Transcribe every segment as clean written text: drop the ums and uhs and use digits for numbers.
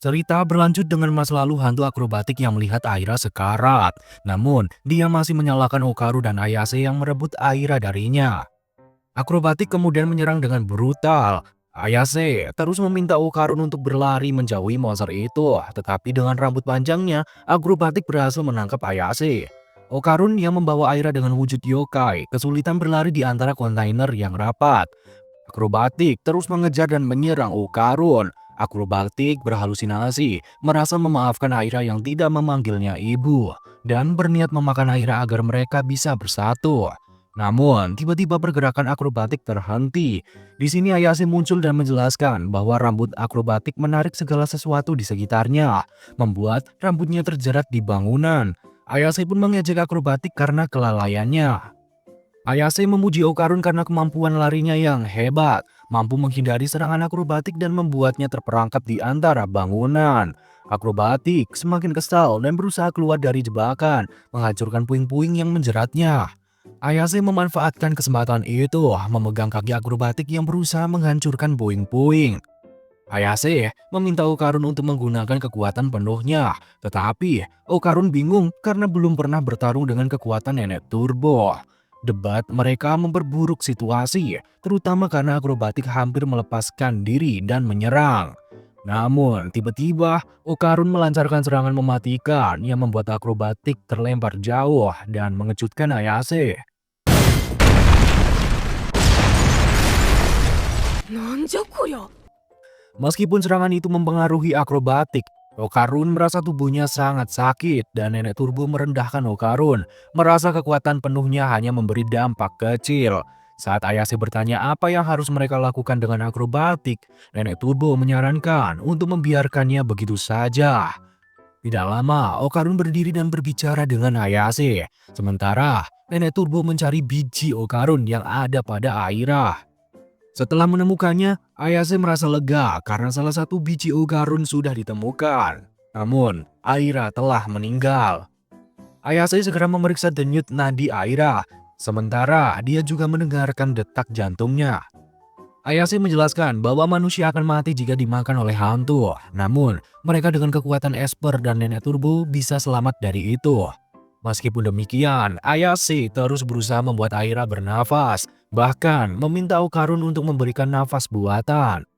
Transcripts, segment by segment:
Cerita berlanjut dengan masa lalu hantu akrobatik yang melihat Aira sekarat. Namun, dia masih menyalahkan Okaru dan Ayase yang merebut Aira darinya. Akrobatik kemudian menyerang dengan brutal. Ayase terus meminta Okarun untuk berlari menjauhi monster itu, tetapi dengan rambut panjangnya, akrobatik berhasil menangkap Ayase. Okarun yang membawa Aira dengan wujud yokai kesulitan berlari di antara kontainer yang rapat. Akrobatik terus mengejar dan menyerang Okarun. Akrobatik berhalusinasi, merasa memaafkan Aira yang tidak memanggilnya ibu, dan berniat memakan Aira agar mereka bisa bersatu. Namun, tiba-tiba pergerakan akrobatik terhenti. Di sini Ayase muncul dan menjelaskan bahwa rambut akrobatik menarik segala sesuatu di sekitarnya, membuat rambutnya terjerat di bangunan. Ayase pun mengejek akrobatik karena kelalaiannya. Ayase memuji Okarun karena kemampuan larinya yang hebat, mampu menghindari serangan akrobatik dan membuatnya terperangkap di antara bangunan. Akrobatik semakin kesal dan berusaha keluar dari jebakan, menghancurkan puing-puing yang menjeratnya. Ayase memanfaatkan kesempatan itu, memegang kaki akrobatik yang berusaha menghancurkan puing-puing. Ayase meminta Okarun untuk menggunakan kekuatan penuhnya, tetapi Okarun bingung karena belum pernah bertarung dengan kekuatan nenek turbo. Debat mereka memperburuk situasi, terutama karena akrobatik hampir melepaskan diri dan menyerang. Namun, tiba-tiba Okarun melancarkan serangan mematikan yang membuat akrobatik terlempar jauh dan mengejutkan Ayase. なんじゃこりゃ。 Meskipun serangan itu mempengaruhi akrobatik, Okarun merasa tubuhnya sangat sakit dan nenek turbo merendahkan Okarun, merasa kekuatan penuhnya hanya memberi dampak kecil. Saat Ayase bertanya apa yang harus mereka lakukan dengan akrobatik, nenek turbo menyarankan untuk membiarkannya begitu saja. Tidak lama, Okarun berdiri dan berbicara dengan Ayase. Sementara, nenek turbo mencari biji Okarun yang ada pada Aira. Setelah menemukannya, Ayase merasa lega karena salah satu biji Okarun sudah ditemukan. Namun, Aira telah meninggal. Ayase segera memeriksa denyut nadi Aira, sementara dia juga mendengarkan detak jantungnya. Ayase menjelaskan bahwa manusia akan mati jika dimakan oleh hantu. Namun, mereka dengan kekuatan Esper dan nenek turbo bisa selamat dari itu. Meskipun demikian, Ayase terus berusaha membuat Aira bernafas, bahkan meminta Okarun untuk memberikan nafas buatan.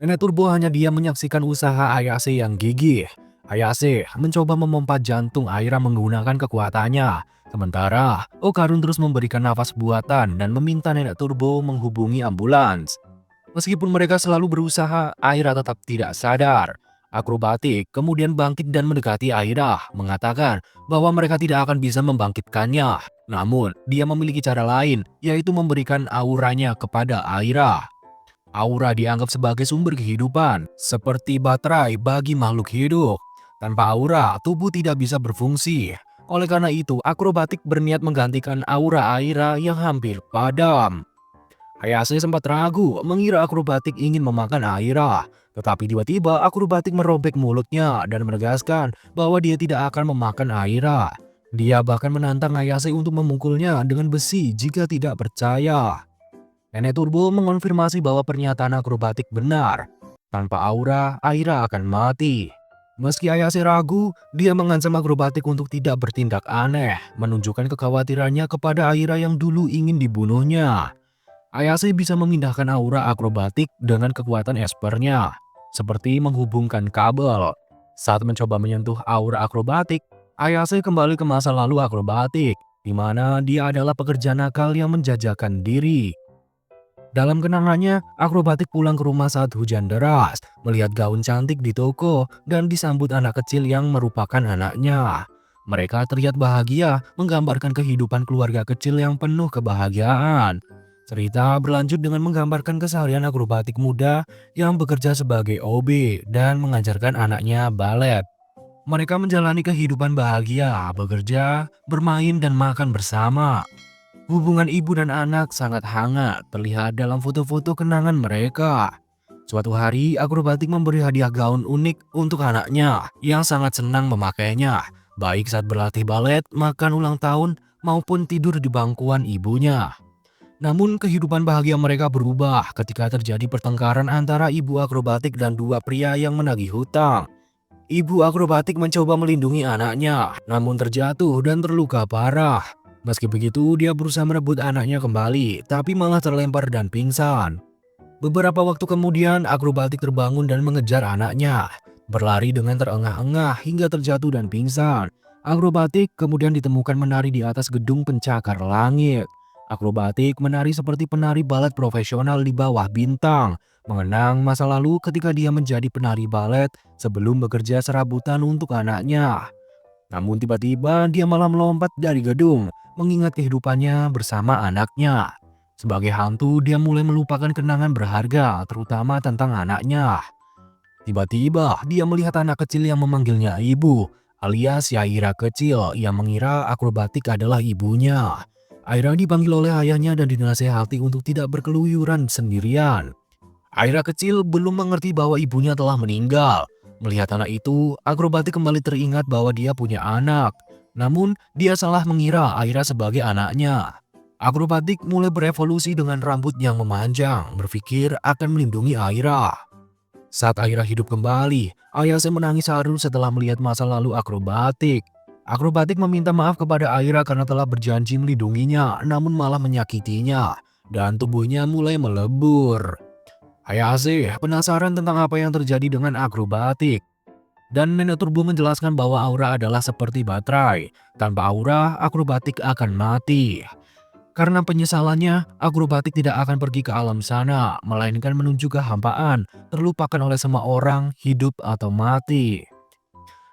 Nenek turbo hanya diam menyaksikan usaha Ayase yang gigih. Ayase mencoba memompa jantung Aira menggunakan kekuatannya. Sementara, Okarun terus memberikan nafas buatan dan meminta nenek turbo menghubungi ambulans. Meskipun mereka selalu berusaha, Aira tetap tidak sadar. Akrobatik kemudian bangkit dan mendekati Aira, mengatakan bahwa mereka tidak akan bisa membangkitkannya. Namun, dia memiliki cara lain, yaitu memberikan auranya kepada Aira. Aura dianggap sebagai sumber kehidupan, seperti baterai bagi makhluk hidup. Tanpa aura, tubuh tidak bisa berfungsi. Oleh karena itu, akrobatik berniat menggantikan aura Aira yang hampir padam. Ayase sempat ragu mengira akrobatik ingin memakan Aira. Tetapi tiba-tiba akrobatik merobek mulutnya dan menegaskan bahwa dia tidak akan memakan Aira. Dia bahkan menantang Ayase untuk memukulnya dengan besi jika tidak percaya. Nenek Turbo mengonfirmasi bahwa pernyataan akrobatik benar. Tanpa aura, Aira akan mati. Meski Ayase ragu, dia mengancam akrobatik untuk tidak bertindak aneh, menunjukkan kekhawatirannya kepada Aira yang dulu ingin dibunuhnya. Ayase bisa memindahkan aura akrobatik dengan kekuatan espernya, seperti menghubungkan kabel. Saat mencoba menyentuh aura akrobatik, Ayase kembali ke masa lalu akrobatik, di mana dia adalah pekerja nakal yang menjajakan diri. Dalam kenangannya, akrobatik pulang ke rumah saat hujan deras, melihat gaun cantik di toko, dan disambut anak kecil yang merupakan anaknya. Mereka terlihat bahagia, menggambarkan kehidupan keluarga kecil yang penuh kebahagiaan. Cerita berlanjut dengan menggambarkan keseharian akrobatik muda yang bekerja sebagai OB dan mengajarkan anaknya balet. Mereka menjalani kehidupan bahagia, bekerja, bermain, dan makan bersama. Hubungan ibu dan anak sangat hangat, terlihat dalam foto-foto kenangan mereka. Suatu hari, akrobatik memberi hadiah gaun unik untuk anaknya yang sangat senang memakainya, baik saat berlatih balet, makan ulang tahun, maupun tidur di bangkuan ibunya. Namun kehidupan bahagia mereka berubah ketika terjadi pertengkaran antara ibu akrobatik dan dua pria yang menagih hutang. Ibu akrobatik mencoba melindungi anaknya, namun terjatuh dan terluka parah. Meski begitu, dia berusaha merebut anaknya kembali, tapi malah terlempar dan pingsan. Beberapa waktu kemudian, akrobatik terbangun dan mengejar anaknya. Berlari dengan terengah-engah hingga terjatuh dan pingsan. Akrobatik kemudian ditemukan menari di atas gedung pencakar langit. Akrobatik menari seperti penari balet profesional di bawah bintang, mengenang masa lalu ketika dia menjadi penari balet sebelum bekerja serabutan untuk anaknya. Namun tiba-tiba dia malah melompat dari gedung, mengingat kehidupannya bersama anaknya. Sebagai hantu, dia mulai melupakan kenangan berharga, terutama tentang anaknya. Tiba-tiba, dia melihat anak kecil yang memanggilnya ibu, alias Yaira kecil yang mengira akrobatik adalah ibunya. Aira dipanggil oleh ayahnya dan dinasehati untuk tidak berkeluyuran sendirian. Aira kecil belum mengerti bahwa ibunya telah meninggal. Melihat anak itu, akrobatik kembali teringat bahwa dia punya anak. Namun, dia salah mengira Aira sebagai anaknya. Akrobatik mulai berevolusi dengan rambut yang memanjang, berpikir akan melindungi Aira. Saat Aira hidup kembali, Ayase menangis haru setelah melihat masa lalu akrobatik. Akrobatik meminta maaf kepada Aira karena telah berjanji melindunginya, namun malah menyakitinya, dan tubuhnya mulai melebur. Ayase penasaran tentang apa yang terjadi dengan akrobatik. Dan Nenek Turbo menjelaskan bahwa aura adalah seperti baterai. Tanpa aura, akrobatik akan mati. Karena penyesalannya, akrobatik tidak akan pergi ke alam sana, melainkan menuju kehampaan, terlupakan oleh semua orang, hidup atau mati.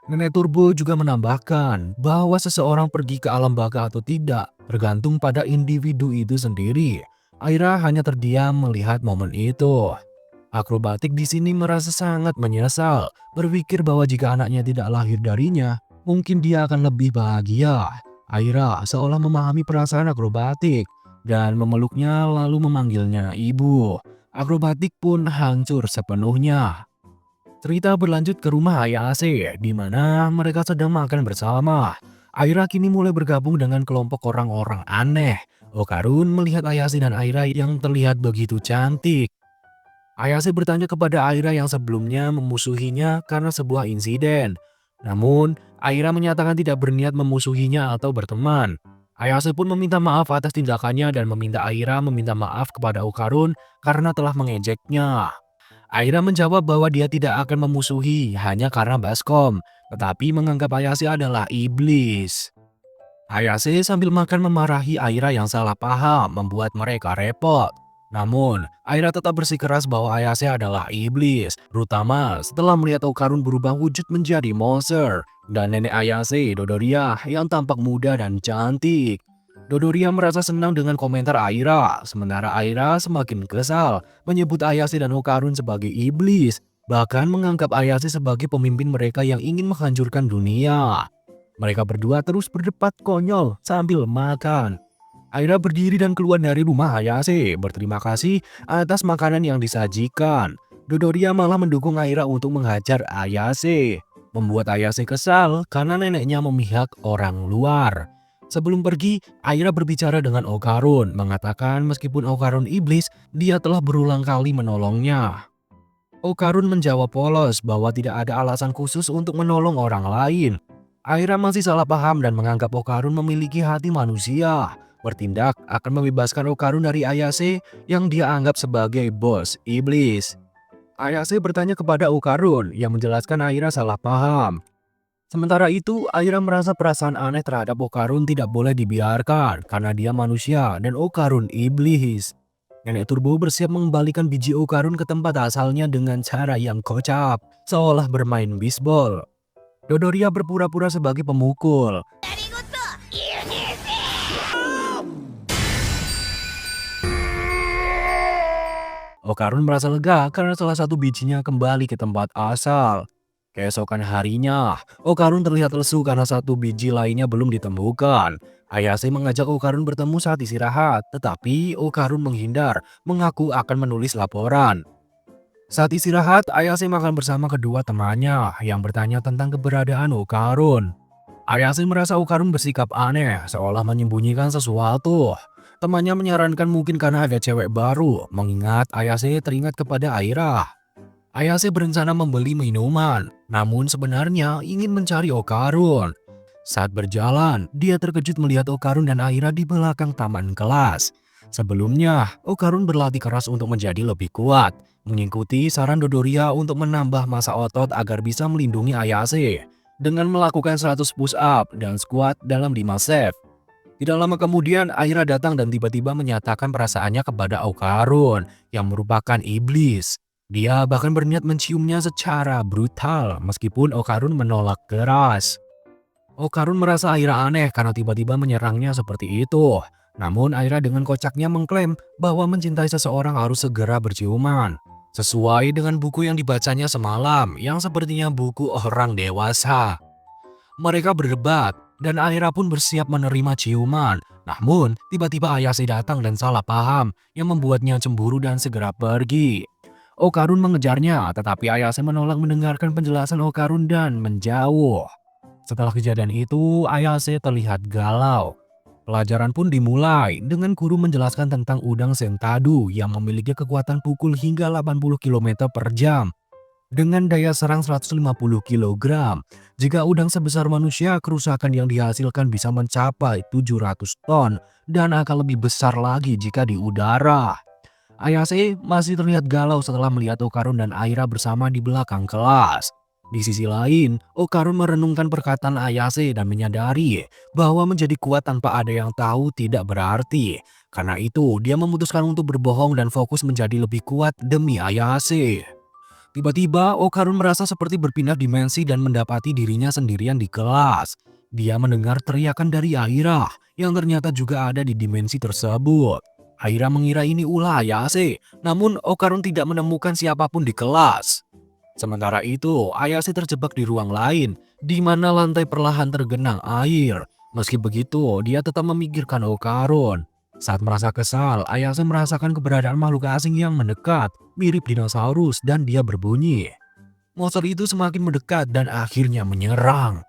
Nenek Turbo juga menambahkan bahwa seseorang pergi ke alam baka atau tidak tergantung pada individu itu sendiri. Aira hanya terdiam melihat momen itu. Akrobatik di sini merasa sangat menyesal, berpikir bahwa jika anaknya tidak lahir darinya, mungkin dia akan lebih bahagia. Aira seolah memahami perasaan akrobatik dan memeluknya lalu memanggilnya ibu. Akrobatik pun hancur sepenuhnya. Cerita berlanjut ke rumah Ayase, di mana mereka sedang makan bersama. Aira kini mulai bergabung dengan kelompok orang-orang aneh. Okarun melihat Ayase dan Aira yang terlihat begitu cantik. Ayase bertanya kepada Aira yang sebelumnya memusuhinya karena sebuah insiden. Namun, Aira menyatakan tidak berniat memusuhinya atau berteman. Ayase pun meminta maaf atas tindakannya dan meminta Aira meminta maaf kepada Okarun karena telah mengejeknya. Aira menjawab bahwa dia tidak akan memusuhi hanya karena baskom, tetapi menganggap Ayase adalah iblis. Ayase sambil makan memarahi Aira yang salah paham, membuat mereka repot. Namun, Aira tetap bersikeras bahwa Ayase adalah iblis, terutama setelah melihat Okarun berubah wujud menjadi monster, dan nenek Ayase, Dodoria, yang tampak muda dan cantik. Dodoria merasa senang dengan komentar Aira, sementara Aira semakin kesal, menyebut Ayase dan Okarun sebagai iblis, bahkan menganggap Ayase sebagai pemimpin mereka yang ingin menghancurkan dunia. Mereka berdua terus berdebat konyol sambil makan. Aira berdiri dan keluar dari rumah Ayase, berterima kasih atas makanan yang disajikan. Dodoria malah mendukung Aira untuk menghajar Ayase, membuat Ayase kesal karena neneknya memihak orang luar. Sebelum pergi, Aira berbicara dengan Okarun, mengatakan meskipun Okarun iblis, dia telah berulang kali menolongnya. Okarun menjawab polos bahwa tidak ada alasan khusus untuk menolong orang lain. Aira masih salah paham dan menganggap Okarun memiliki hati manusia. Bertindak akan membebaskan Okarun dari Ayase yang dia anggap sebagai bos iblis. Ayase bertanya kepada Okarun yang menjelaskan Aira salah paham. Sementara itu, Aira merasa perasaan aneh terhadap Okarun tidak boleh dibiarkan karena dia manusia dan Okarun iblis. Nenek Turbo bersiap mengembalikan biji Okarun ke tempat asalnya dengan cara yang kocak, seolah bermain bisbol. Dodoria berpura-pura sebagai pemukul. Okarun merasa lega karena salah satu bijinya kembali ke tempat asal. Keesokan harinya, Okarun terlihat lesu karena satu biji lainnya belum ditemukan. Ayase mengajak Okarun bertemu saat istirahat, tetapi Okarun menghindar, mengaku akan menulis laporan. Saat istirahat, Ayase makan bersama kedua temannya yang bertanya tentang keberadaan Okarun. Ayase merasa Okarun bersikap aneh, seolah menyembunyikan sesuatu. Temannya menyarankan mungkin karena ada cewek baru, mengingat Ayase teringat kepada Aira. Ayase berencana membeli minuman, namun sebenarnya ingin mencari Okarun. Saat berjalan, dia terkejut melihat Okarun dan Aira di belakang taman kelas. Sebelumnya, Okarun berlatih keras untuk menjadi lebih kuat, mengikuti saran Dodoria untuk menambah massa otot agar bisa melindungi Ayase dengan melakukan 100 push up dan squat dalam 5 set. Tidak lama kemudian, Aira datang dan tiba-tiba menyatakan perasaannya kepada Okarun yang merupakan iblis. Dia bahkan berniat menciumnya secara brutal meskipun Okarun menolak keras. Okarun merasa Aira aneh karena tiba-tiba menyerangnya seperti itu. Namun Aira dengan kocaknya mengklaim bahwa mencintai seseorang harus segera berciuman. Sesuai dengan buku yang dibacanya semalam yang sepertinya buku orang dewasa. Mereka berdebat dan Aira pun bersiap menerima ciuman. Namun tiba-tiba Ayase datang dan salah paham yang membuatnya cemburu dan segera pergi. Okarun mengejarnya tetapi Ayase menolak mendengarkan penjelasan Okarun dan menjauh. Setelah kejadian itu, Ayase terlihat galau. Pelajaran pun dimulai dengan guru menjelaskan tentang udang sentadu yang memiliki kekuatan pukul hingga 80 km per jam dengan daya serang 150 kg. Jika udang sebesar manusia, kerusakan yang dihasilkan bisa mencapai 700 ton dan akan lebih besar lagi jika di udara. Ayase masih terlihat galau setelah melihat Okarun dan Aira bersama di belakang kelas. Di sisi lain, Okarun merenungkan perkataan Ayase dan menyadari bahwa menjadi kuat tanpa ada yang tahu tidak berarti. Karena itu, dia memutuskan untuk berbohong dan fokus menjadi lebih kuat demi Ayase. Tiba-tiba, Okarun merasa seperti berpindah dimensi dan mendapati dirinya sendirian di kelas. Dia mendengar teriakan dari Aira yang ternyata juga ada di dimensi tersebut. Aira mengira ini ulah Ayase, namun Okarun tidak menemukan siapapun di kelas. Sementara itu, Ayase terjebak di ruang lain, di mana lantai perlahan tergenang air. Meski begitu, dia tetap memikirkan Okarun. Saat merasa kesal, Ayase merasakan keberadaan makhluk asing yang mendekat, mirip dinosaurus dan dia berbunyi. Monster itu semakin mendekat dan akhirnya menyerang.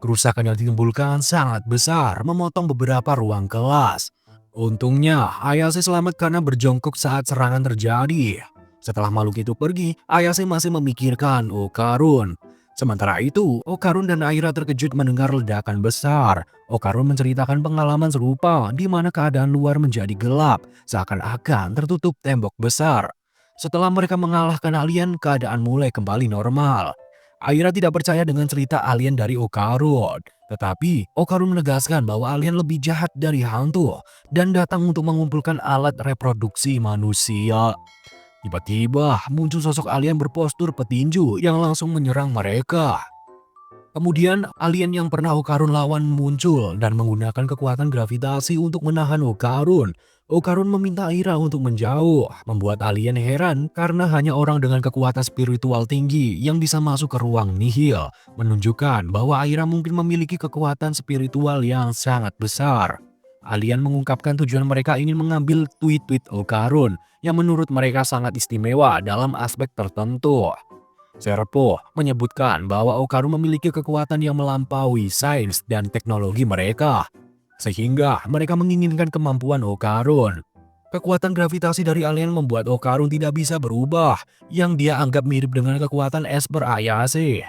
Kerusakan yang ditimbulkan sangat besar, memotong beberapa ruang kelas. Untungnya, Ayase selamat karena berjongkok saat serangan terjadi. Setelah makhluk itu pergi, Ayase masih memikirkan Okarun. Sementara itu, Okarun dan Aira terkejut mendengar ledakan besar. Okarun menceritakan pengalaman serupa di mana keadaan luar menjadi gelap, seakan-akan tertutup tembok besar. Setelah mereka mengalahkan alien, keadaan mulai kembali normal. Aira tidak percaya dengan cerita alien dari Okarun. Tetapi Okarun menegaskan bahwa alien lebih jahat dari hantu dan datang untuk mengumpulkan alat reproduksi manusia. Tiba-tiba muncul sosok alien berpostur petinju yang langsung menyerang mereka. Kemudian alien yang pernah Okarun lawan muncul dan menggunakan kekuatan gravitasi untuk menahan Okarun. Okarun meminta Aira untuk menjauh, membuat alien heran karena hanya orang dengan kekuatan spiritual tinggi yang bisa masuk ke ruang nihil, menunjukkan bahwa Aira mungkin memiliki kekuatan spiritual yang sangat besar. Alien mengungkapkan tujuan mereka ingin mengambil tweet-tweet Okarun yang menurut mereka sangat istimewa dalam aspek tertentu. Serpo menyebutkan bahwa Okarun memiliki kekuatan yang melampaui sains dan teknologi mereka, sehingga mereka menginginkan kemampuan Okarun. Kekuatan gravitasi dari alien membuat Okarun tidak bisa berubah, yang dia anggap mirip dengan kekuatan Esper Ayase.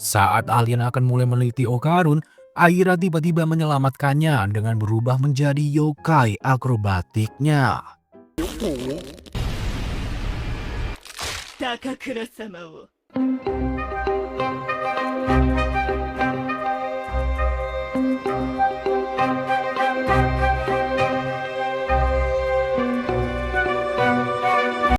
Saat alien akan mulai meneliti Okarun, Aira tiba-tiba menyelamatkannya dengan berubah menjadi yokai akrobatiknya. 高倉様を